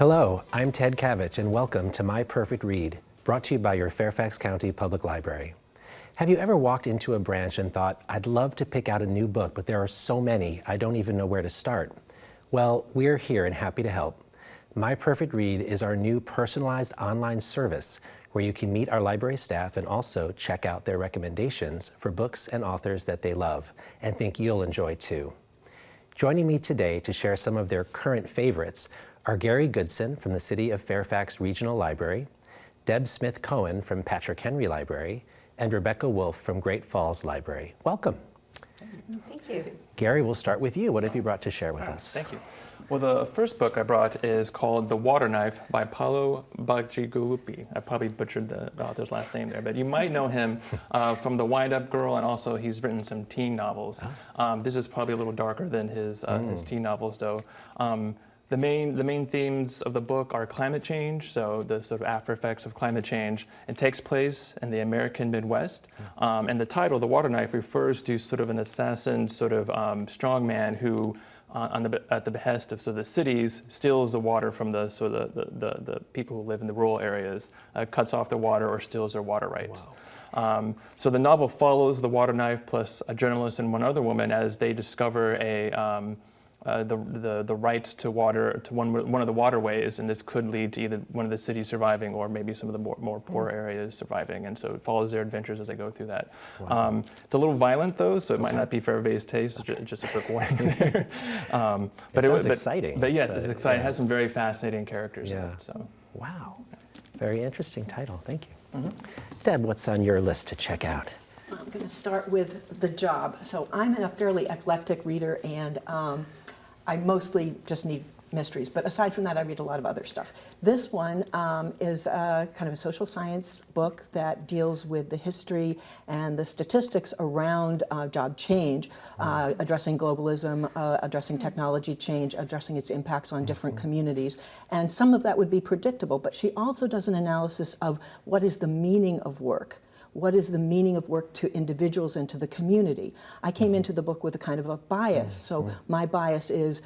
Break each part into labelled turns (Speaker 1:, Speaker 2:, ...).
Speaker 1: Hello, I'm Ted Kavich, and welcome to My Perfect Read, brought to you by your Fairfax County Public Library. Have you ever walked into a branch and thought, I'd love to pick out a new book, but there are so many, I don't even know where to start? Well, we're here and happy to help. My Perfect Read is our new personalized online service where you can meet our library staff and also check out their recommendations for books and authors that they love and think you'll enjoy too. Joining me today to share some of their current favorites are Gary Goodson from the City of Fairfax Regional Library, Deb Smith-Cohen from Patrick Henry Library, and Rebecca Wolf from Great Falls Library. Welcome.
Speaker 2: Thank you.
Speaker 1: Gary, we'll start with you. What have you brought to share with us?
Speaker 3: Thank you. Well, the first book I brought is called The Water Knife by Paolo Bacigalupi. I probably butchered the author's last name there, but you might know him from The Wind-Up Girl, and also he's written some teen novels. This is probably a little darker than his teen novels, though. The main themes of the book are climate change, so the sort of after effects of climate change. It takes place in the American Midwest, and the title, The Water Knife, refers to sort of an assassin, sort of strongman who, at the behest of the cities, steals the water from the people who live in the rural areas, cuts off the water or steals their water rights. Wow. So the novel follows the water knife plus a journalist and one other woman as they discover the rights to water to one of the waterways, and this could lead to either one of the cities surviving or maybe some of the more poor areas surviving, and so it follows their adventures as they go through that. Wow. It's a little violent though, so it might not be for everybody's taste. Just a quick warning there.
Speaker 1: But it was exciting.
Speaker 3: But yes, it's exciting. It has some very fascinating characters in it. So.
Speaker 1: Wow, very interesting title. Thank you. Deb, what's on your list to check out?
Speaker 4: I'm going to start with The Job. So I'm a fairly eclectic reader, and I mostly just need mysteries, but aside from that, I read a lot of other stuff. This one is kind of a social science book that deals with the history and the statistics around job change, addressing globalism, addressing technology change, addressing its impacts on different communities. And some of that would be predictable, but she also does an analysis of what is the meaning of work. What is the meaning of work to individuals and to the community? I came into the book with a kind of a bias. So my bias is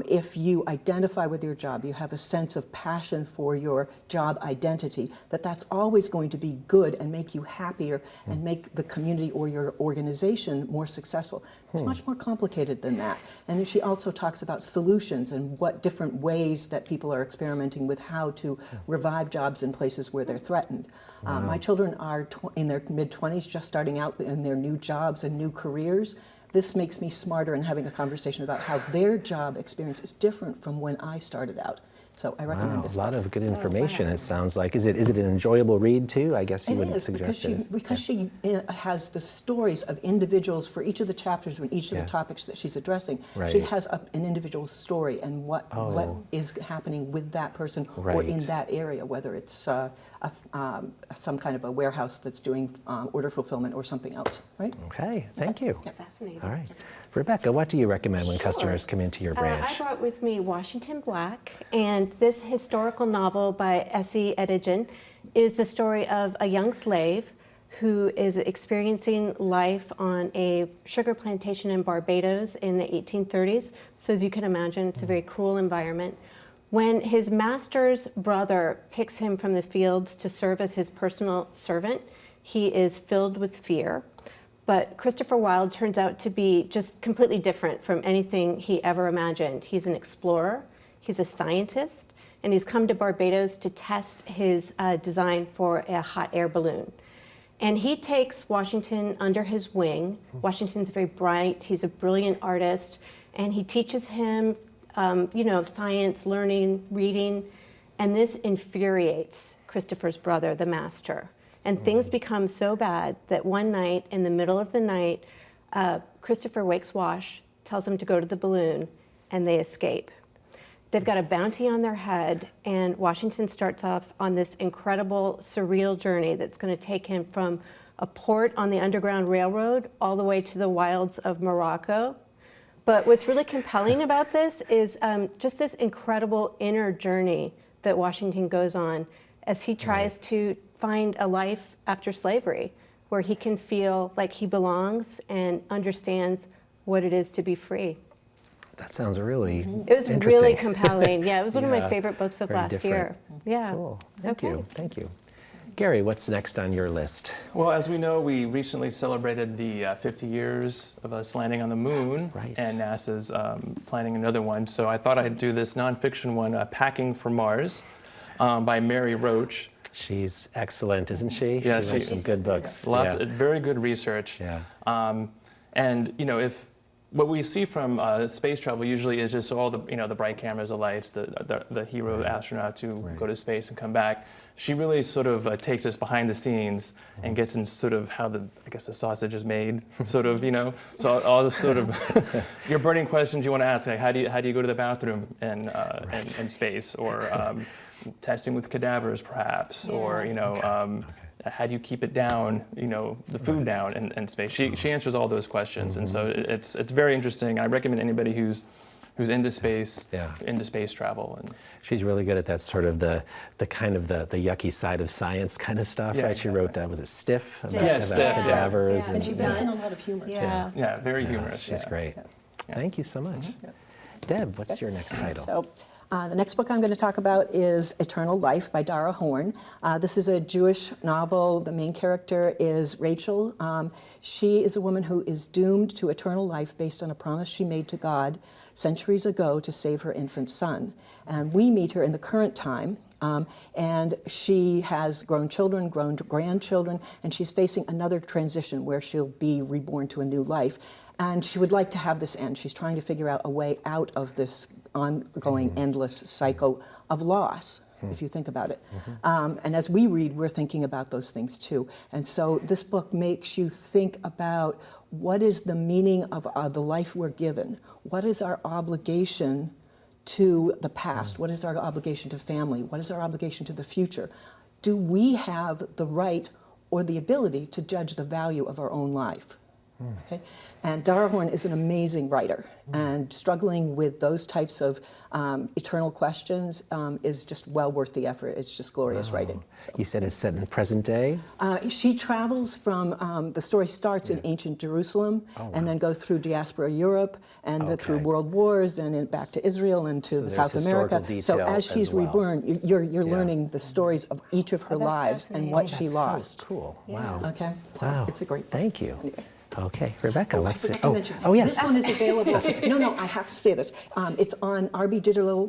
Speaker 4: if you identify with your job, you have a sense of passion for your job identity, that's always going to be good and make you happier and make the community or your organization more successful. It's much more complicated than that. And then she also talks about solutions and what different ways that people are experimenting with how to revive jobs in places where they're threatened. My children are in their mid-20s, just starting out in their new jobs and new careers. This makes me smarter in having a conversation about how their job experience is different from when I started out. So I recommend this.
Speaker 1: A lot of good information, it sounds like. Is it an enjoyable read too? I guess you would suggest it.
Speaker 4: Because she has the stories of individuals for each of the chapters and each of the topics that she's addressing. Right. She has an individual story and what is happening with that person or in that area, whether it's some kind of a warehouse that's doing order fulfillment or something else, right?
Speaker 1: Okay, thank you.
Speaker 2: Yeah, fascinating.
Speaker 1: All right. Rebecca, what do you recommend when customers come into your branch?
Speaker 2: I brought with me Washington Black, and this historical novel by S.E. Edigen is the story of a young slave who is experiencing life on a sugar plantation in Barbados in the 1830s. So as you can imagine, it's a very cruel environment. When his master's brother picks him from the fields to serve as his personal servant, he is filled with fear. But Christopher Wilde turns out to be just completely different from anything he ever imagined. He's an explorer, he's a scientist, and he's come to Barbados to test his design for a hot air balloon. And he takes Washington under his wing. Washington's very bright, he's a brilliant artist, and he teaches him science, learning, reading, and this infuriates Christopher's brother, the master. And things become so bad that one night, in the middle of the night, Christopher wakes Wash, tells him to go to the balloon, and they escape. They've got a bounty on their head, and Washington starts off on this incredible, surreal journey that's going to take him from a port on the Underground Railroad all the way to the wilds of Morocco. But what's really compelling about this is just this incredible inner journey that Washington goes on as he tries to find a life after slavery where he can feel like he belongs and understands what it is to be free.
Speaker 1: That sounds really
Speaker 2: It was
Speaker 1: interesting.
Speaker 2: really compelling. Yeah, it was one of my
Speaker 1: Yeah,
Speaker 2: favorite books of
Speaker 1: very
Speaker 2: last
Speaker 1: different.
Speaker 2: year. Yeah.
Speaker 1: Cool. Thank
Speaker 2: Okay.
Speaker 1: you. Thank you. Gary, what's next on your list?
Speaker 3: Well, as we know, we recently celebrated the 50 years of us landing on the moon,
Speaker 1: Right.
Speaker 3: and NASA's planning another one. So I thought I'd do this nonfiction one, Packing for Mars, by Mary Roach.
Speaker 1: She's excellent, isn't she?
Speaker 3: Yeah,
Speaker 1: she writes some good books.
Speaker 3: Lots,
Speaker 1: Yeah.
Speaker 3: very good research.
Speaker 1: Yeah.
Speaker 3: And if what we see from space travel usually is just all the the bright cameras, the lights, the hero astronaut to go to space and come back. She really sort of takes us behind the scenes and gets in sort of how the sausage is made, sort of So all the sort of your burning questions you want to ask, like how do you go to the bathroom in space, or testing with cadavers perhaps, or how do you keep it down, the food down in space? She answers all those questions, and so it's very interesting. I recommend anybody who's into space, into space travel. And
Speaker 1: She's really good at that sort of the kind of the yucky side of science kind of stuff,
Speaker 3: Yeah,
Speaker 1: right? She wrote, was it Stiff?
Speaker 2: Stiff.
Speaker 1: About,
Speaker 3: Yeah,
Speaker 1: about
Speaker 3: Stiff, yeah.
Speaker 1: cadavers.
Speaker 2: Yeah.
Speaker 4: And she brings in a lot of humor. too.
Speaker 2: Yeah.
Speaker 3: yeah, very humorous.
Speaker 1: She's
Speaker 3: yeah.
Speaker 1: great. Thank you so much. Deb, what's your next title?
Speaker 4: So, the next book I'm going to talk about is Eternal Life by Dara Horn. This is a Jewish novel. The main character is Rachel. She is a woman who is doomed to eternal life based on a promise she made to God centuries ago to save her infant son. And we meet her in the current time. And she has grown children, grown grandchildren, and she's facing another transition where she'll be reborn to a new life. And she would like to have this end. She's trying to figure out a way out of this ongoing, endless cycle of loss, if you think about it. And as we read, we're thinking about those things too. And so this book makes you think about what is the meaning of the life we're given? What is our obligation to the past? What is our obligation to family? What is our obligation to the future? Do we have the right or the ability to judge the value of our own life? Okay? And Dara Horn is an amazing writer, and struggling with those types of eternal questions is just well worth the effort. It's just glorious writing. So.
Speaker 1: You said it's set in present day?
Speaker 4: She travels from, the story starts in ancient Jerusalem and then goes through diaspora Europe and through world wars and back to Israel and to
Speaker 1: So
Speaker 4: the
Speaker 1: there's
Speaker 4: South America.
Speaker 1: historical
Speaker 4: So
Speaker 1: detail
Speaker 4: as she's
Speaker 1: as well.
Speaker 4: reborn, you're learning the stories of each of her
Speaker 2: that's
Speaker 4: lives and what
Speaker 2: fascinating.
Speaker 4: she
Speaker 1: That's
Speaker 4: lost.
Speaker 1: so cool. Wow.
Speaker 4: Okay? So
Speaker 1: Wow.
Speaker 4: it's a great book.
Speaker 1: Thank you.
Speaker 4: Anyway.
Speaker 1: Okay, Rebecca,
Speaker 4: I
Speaker 1: let's see.
Speaker 4: forgot to mention,
Speaker 1: Oh, yes.
Speaker 4: This one is available. No, I have to say this. It's on RB Digital,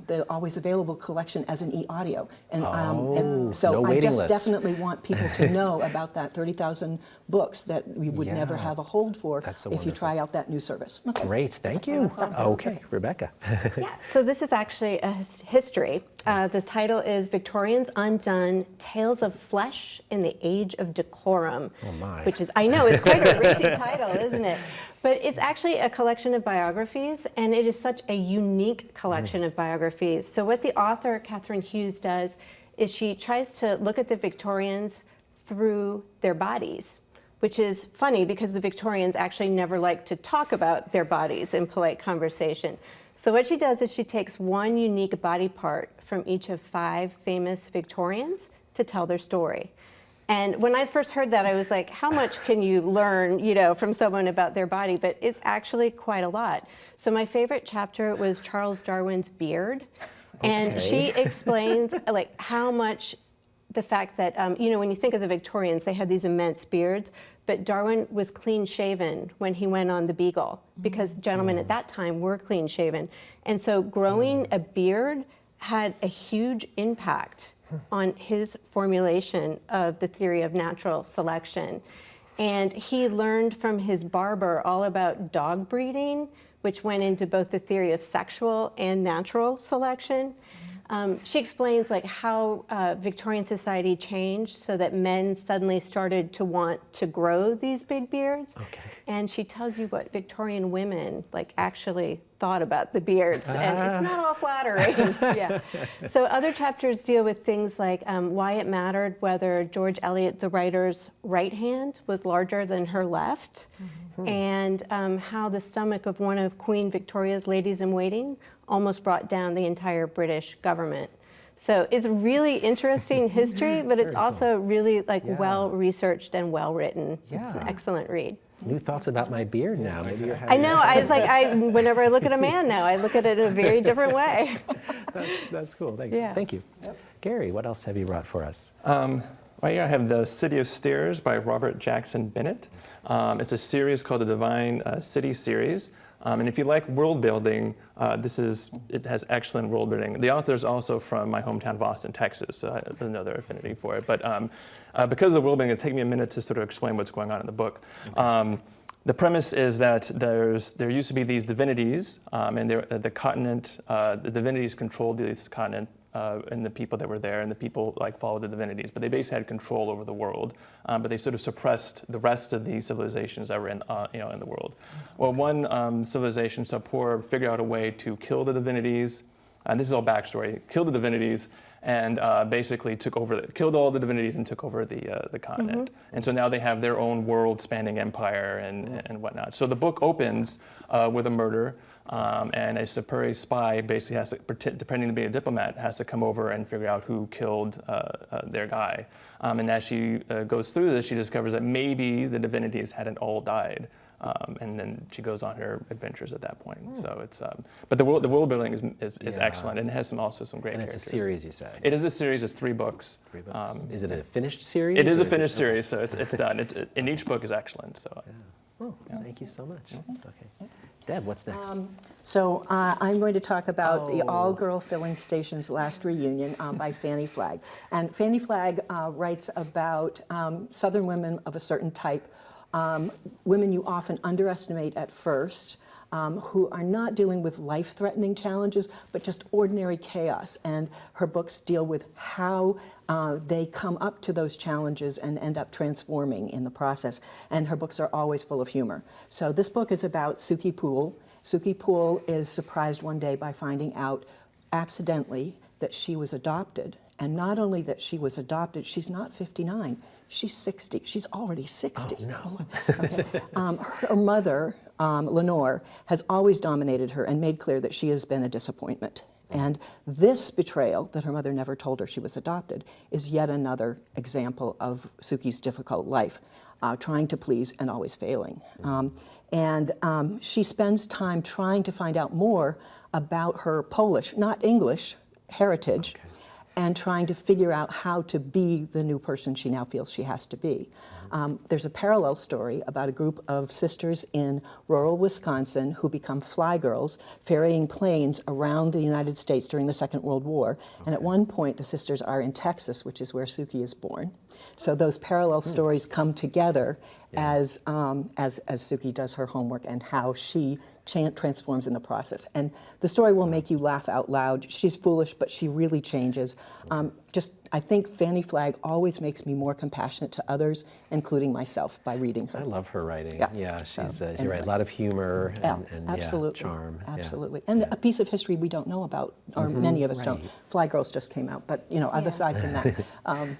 Speaker 4: the Always Available collection as an e-audio. And so
Speaker 1: no
Speaker 4: I
Speaker 1: waiting
Speaker 4: just
Speaker 1: list.
Speaker 4: definitely want people to know about that 30,000 books that we would never
Speaker 1: Yeah.
Speaker 4: have a hold for
Speaker 1: That's so
Speaker 4: if you
Speaker 1: wonderful.
Speaker 4: try out that new service. Okay.
Speaker 1: Great, thank you. Okay, Rebecca.
Speaker 2: Yeah, so this is actually a history. The title is Victorians Undone, Tales of Flesh in the Age of Decorum.
Speaker 1: Oh, my.
Speaker 2: Which is, I know, it's quite a racy title, isn't it? But it's actually a collection of biographies, and it is such a unique collection of biographies. So what the author, Catherine Hughes, does is she tries to look at the Victorians through their bodies, which is funny because the Victorians actually never liked to talk about their bodies in polite conversation. So what she does is she takes one unique body part from each of 5 famous Victorians to tell their story. And when I first heard that, I was like, how much can you learn, from someone about their body? But it's actually quite a lot. So my favorite chapter was Charles Darwin's beard. And she explains how much the fact that, when you think of the Victorians, they had these immense beards, but Darwin was clean shaven when he went on the Beagle because gentlemen at that time were clean shaven. And so growing a beard had a huge impact on his formulation of the theory of natural selection. And he learned from his barber all about dog breeding, which went into both the theory of sexual and natural selection. She explains how Victorian society changed so that men suddenly started to want to grow these big beards.
Speaker 1: Okay.
Speaker 2: And she tells you what Victorian women actually thought about the beards, and it's not all flattering. Yeah. So other chapters deal with things like why it mattered whether George Eliot, the writer's right hand, was larger than her left, and how the stomach of one of Queen Victoria's ladies-in-waiting almost brought down the entire British government. So it's a really interesting history, but it's also really well researched and well written. It's an excellent read.
Speaker 1: New thoughts about my beard now. Maybe you're
Speaker 2: I
Speaker 1: having
Speaker 2: know. I was like, whenever I look at a man now, I look at it in a very different way.
Speaker 1: That's cool. Thanks.
Speaker 2: Yeah.
Speaker 1: Thank you. Gary, what else have you brought for us?
Speaker 3: Right here I have The City of Stairs by Robert Jackson Bennett. It's a series called the Divine City series. And if you like world building, it has excellent world building. The author is also from my hometown of Austin, Texas, so I have another affinity for it. But because of the world building, it'll take me a minute to sort of explain what's going on in the book. The premise is that there used to be these divinities, and the continent, the divinities controlled this continent, and the people that were there, and the people followed the divinities, but they basically had control over the world. But they sort of suppressed the rest of the civilizations that were in the world. Well, one civilization, so poor, figured out a way to kill the divinities, and this is all backstory. Killed the divinities, and basically killed all the divinities and took over the continent. And so now they have their own world-spanning empire and whatnot. So the book opens with a murder. And a superior spy basically has to, pretending to be a diplomat, has to come over and figure out who killed their guy. And as she goes through this, she discovers that maybe the divinities hadn't all died. And then she goes on her adventures at that point. So it's, but the world building is excellent, and it has also some great characters.
Speaker 1: And it's a series, you said?
Speaker 3: It is a series. It's 3 books.
Speaker 1: 3 books. Is it a finished series?
Speaker 3: It is a finished series, so it's done. And each book is excellent. So.
Speaker 1: Thank you so much. Okay. Deb, what's next?
Speaker 4: I'm going to talk about the all-girl filling station's last reunion by Fanny Flagg. And Fanny Flagg writes about Southern women of a certain type, women you often underestimate at first, who are not dealing with life-threatening challenges, but just ordinary chaos. And her books deal with how they come up to those challenges and end up transforming in the process. And her books are always full of humor. So this book is about Suki Poole. Suki Poole is surprised one day by finding out accidentally that she was adopted. And not only that she was adopted, she's not 59. She's 60. She's already 60.
Speaker 1: Oh, no.
Speaker 4: Okay. Her mother, Lenore, has always dominated her and made clear that she has been a disappointment. And this betrayal, that her mother never told her she was adopted, is yet another example of Suki's difficult life, trying to please and always failing. She spends time trying to find out more about her Polish, not English, heritage. Okay. And trying to figure out how to be the new person she now feels she has to be. There's a parallel story about a group of sisters in rural Wisconsin who become fly girls, ferrying planes around the United States during the Second World War. Okay. And at one point, the sisters are in Texas, which is where Suki is born. So those parallel stories come together as Suki does her homework and how she transforms in the process. And the story will make you laugh out loud. She's foolish, but she really changes. I think Fanny Flagg always makes me more compassionate to others, including myself, by reading her.
Speaker 1: I love her writing.
Speaker 4: Yeah,
Speaker 1: she's you're right. A lot of humor and
Speaker 4: absolutely.
Speaker 1: Charm.
Speaker 4: Absolutely. And a piece of history we don't know about, or many of us don't. Fly Girls just came out, but aside from that,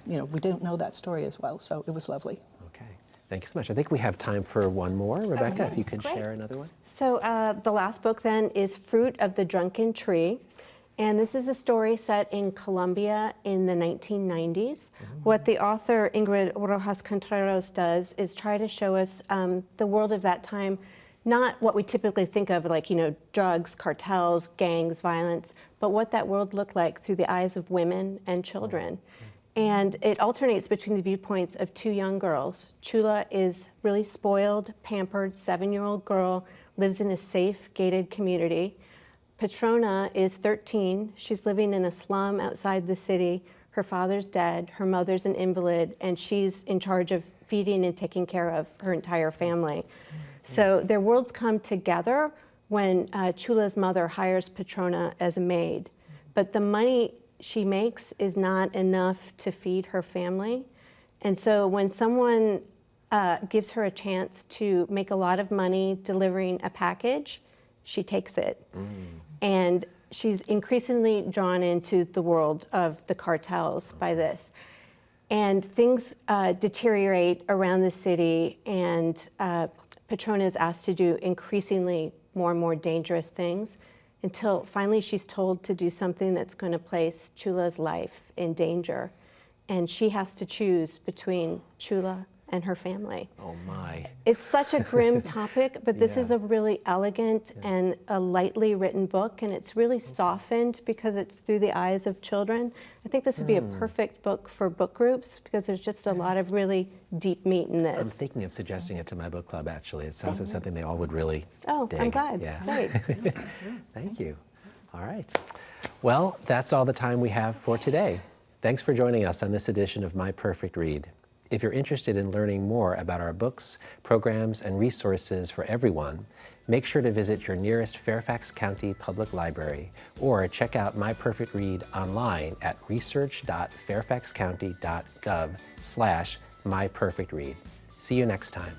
Speaker 4: we didn't know that story as well. So it was lovely.
Speaker 1: Okay. Thank you so much. I think we have time for one more. Rebecca, if you could share another one.
Speaker 2: So the last book then is Fruit of the Drunken Tree. And this is a story set in Colombia in the 1990s. What the author, Ingrid Rojas Contreras, does is try to show us the world of that time, not what we typically think of like, drugs, cartels, gangs, violence, but what that world looked like through the eyes of women and children. And it alternates between the viewpoints of 2 young girls. Chula is really spoiled, pampered 7-year-old girl, lives in a safe, gated community. Petrona is 13. She's living in a slum outside the city. Her father's dead, her mother's an invalid, and she's in charge of feeding and taking care of her entire family. So their worlds come together when Chula's mother hires Petrona as a maid. But the money she makes is not enough to feed her family. And so when someone gives her a chance to make a lot of money delivering a package, she takes it. And she's increasingly drawn into the world of the cartels by this. And things deteriorate around the city, and Petrona is asked to do increasingly more and more dangerous things until finally she's told to do something that's going to place Chula's life in danger. And she has to choose between Chula and her family.
Speaker 1: Oh my.
Speaker 2: It's such a grim topic, but this is
Speaker 1: Yeah.
Speaker 2: a really elegant and a lightly written book, and it's really softened because it's through the eyes of children. I think this would be a perfect book for book groups because there's just a lot of really deep meat in
Speaker 1: I'm
Speaker 2: this.
Speaker 1: thinking of suggesting it to my book club, actually. It sounds like something they all would really
Speaker 2: Oh,
Speaker 1: dig.
Speaker 2: I'm glad.
Speaker 1: Yeah.
Speaker 2: Great.
Speaker 1: Thank you. All right. Well, that's all the time we have for today. Thanks for joining us on this edition of My Perfect Read. If you're interested in learning more about our books, programs, and resources for everyone, make sure to visit your nearest Fairfax County Public Library or check out My Perfect Read online at research.fairfaxcounty.gov/myperfectread. See you next time.